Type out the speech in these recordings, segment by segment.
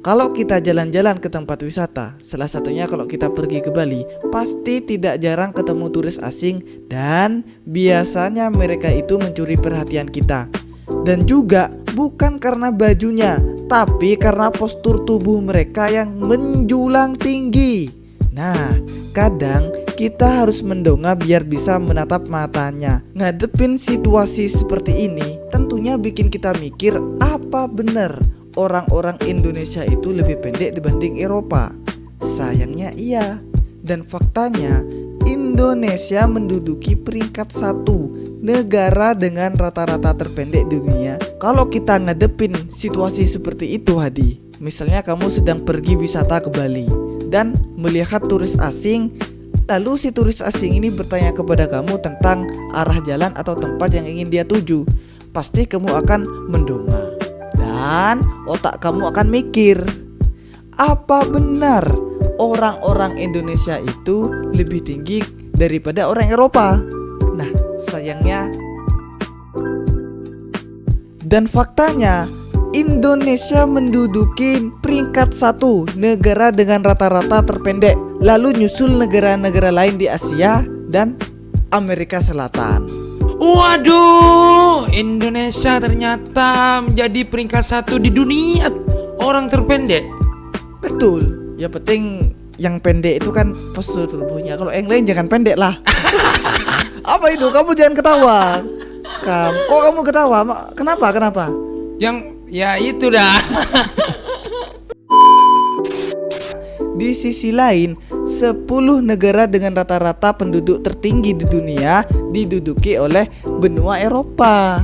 Kalau kita jalan-jalan ke tempat wisata, salah satunya kalau kita pergi ke Bali, pasti tidak jarang ketemu turis asing dan biasanya mereka itu mencuri perhatian kita. Dan juga bukan karena bajunya, tapi karena postur tubuh mereka yang menjulang tinggi. Nah, kadang kita harus mendongak biar bisa menatap matanya. Ngadepin situasi seperti ini tentunya bikin kita mikir, apa benar orang-orang Indonesia itu lebih pendek dibanding Eropa? Sayangnya iya. Dan faktanya Indonesia menduduki peringkat 1 negara dengan rata-rata terpendek di dunia. Kalau kita ngadepin situasi seperti itu, Hadi, misalnya kamu sedang pergi wisata ke Bali dan melihat turis asing, lalu si turis asing ini bertanya kepada kamu tentang arah jalan atau tempat yang ingin dia tuju, pasti kamu akan mendongak. Dan otak kamu akan mikir, apa benar orang-orang Indonesia itu lebih tinggi daripada orang Eropa? Nah, sayangnya dan faktanya Indonesia menduduki peringkat 1 negara dengan rata-rata terpendek, lalu nyusul negara-negara lain di Asia dan Amerika Selatan. Waduh, Indonesia ternyata menjadi peringkat 1 di dunia orang terpendek. Betul. Ya penting yang pendek itu kan postur tubuhnya. Kalau yang lain jangan pendek lah. Apa itu? Kamu jangan ketawa. Kok kamu ketawa? Kenapa? Yang ya itu dah. Di sisi lain, 10 negara dengan rata-rata penduduk tertinggi di dunia diduduki oleh benua Eropa.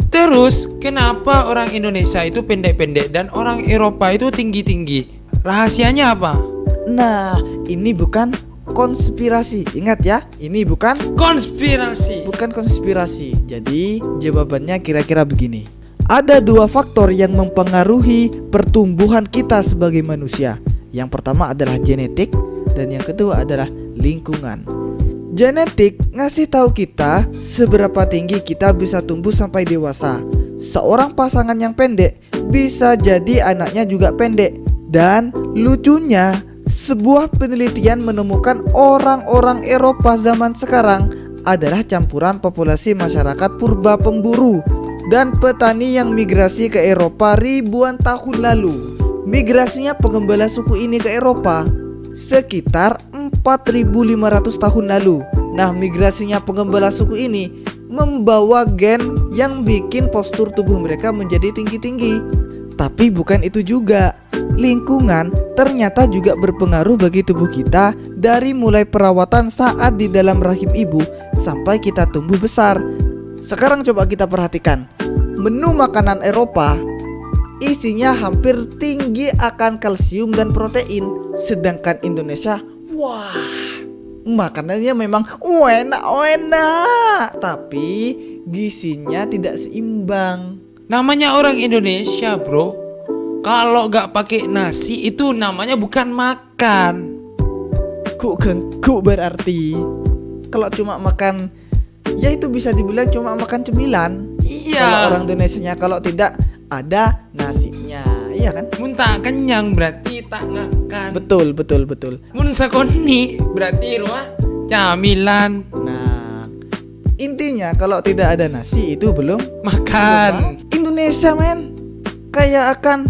Terus kenapa orang Indonesia itu pendek-pendek dan orang Eropa itu tinggi-tinggi? Rahasianya apa? Nah, ini bukan konspirasi. Ingat ya, ini bukan konspirasi. Jadi, jawabannya kira-kira begini. Ada 2 faktor yang mempengaruhi pertumbuhan kita sebagai manusia. Yang pertama adalah genetik dan yang kedua adalah lingkungan. Genetik ngasih tahu kita seberapa tinggi kita bisa tumbuh sampai dewasa. Seorang pasangan yang pendek bisa jadi anaknya juga pendek. Dan lucunya, sebuah penelitian menemukan orang-orang Eropa zaman sekarang adalah campuran populasi masyarakat purba pemburu dan petani yang migrasi ke Eropa ribuan tahun lalu. Migrasinya pengembala suku ini ke Eropa sekitar 4.500 tahun lalu. Nah, migrasinya pengembala suku ini membawa gen yang bikin postur tubuh mereka menjadi tinggi-tinggi. Tapi bukan itu juga. Lingkungan ternyata juga berpengaruh bagi tubuh kita, dari mulai perawatan saat di dalam rahim ibu sampai kita tumbuh besar. Sekarang coba kita perhatikan. Menu makanan Eropa isinya hampir tinggi akan kalsium dan protein. Sedangkan Indonesia, wah, makanannya memang enak, tapi gizinya tidak seimbang. Namanya orang Indonesia, bro. Kalau gak pakai nasi itu namanya bukan makan. Kuk berarti kalau cuma makan, ya itu bisa dibilang cuma makan cemilan. Iya. Kalau orang Indonesianya kalau tidak ada nasinya, iya kan? Mun tak kenyang berarti tak makan. Betul. Mun sakoni berarti ruah camilan. Nah, intinya kalau tidak ada nasi itu belum Makan. Indonesia men kaya akan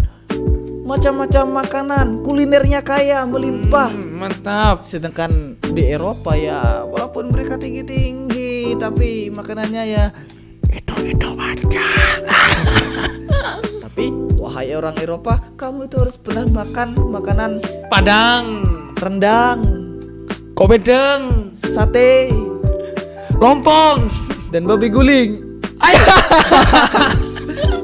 macam-macam makanan, kulinernya kaya melimpah. Mantap. Sedangkan di Eropa ya walaupun mereka tinggi-tinggi tapi makanannya ya itu aja. Tapi wahai orang Eropa, kamu itu harus pernah makan makanan Padang, rendang, kopedeng, sate, lompong, dan babi guling.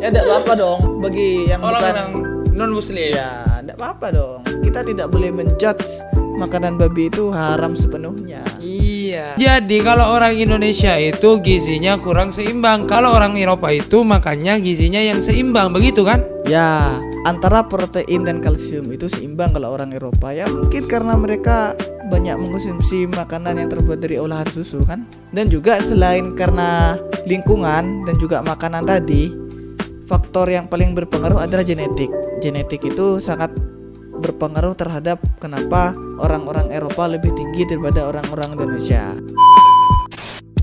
Ya tidak apa-apa dong bagi yang orang-orang bukan non muslim. ya, tidak apa-apa dong. Kita tidak boleh menjudge makanan babi itu haram sepenuhnya. Iya. Jadi kalau orang Indonesia itu gizinya kurang seimbang. Kalau orang Eropa itu makannya gizinya yang seimbang, begitu kan? Ya, antara protein dan kalsium itu seimbang kalau orang Eropa. Ya mungkin karena mereka banyak mengkonsumsi makanan yang terbuat dari olahan susu kan. Dan juga selain karena lingkungan dan juga makanan tadi, faktor yang paling berpengaruh adalah genetik. genetik itu sangat berpengaruh terhadap kenapa orang-orang Eropa lebih tinggi daripada orang-orang Indonesia.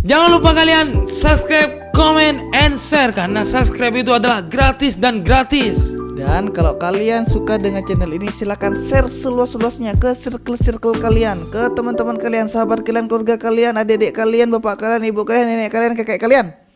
Jangan lupa kalian subscribe, comment, and share, karena subscribe itu adalah gratis dan gratis. Dan kalau kalian suka dengan channel ini, silahkan share seluas-luasnya ke circle-circle kalian, ke teman-teman kalian, sahabat kalian, keluarga kalian, adik-adik kalian, bapak kalian, ibu kalian, nenek kalian, kakek kalian.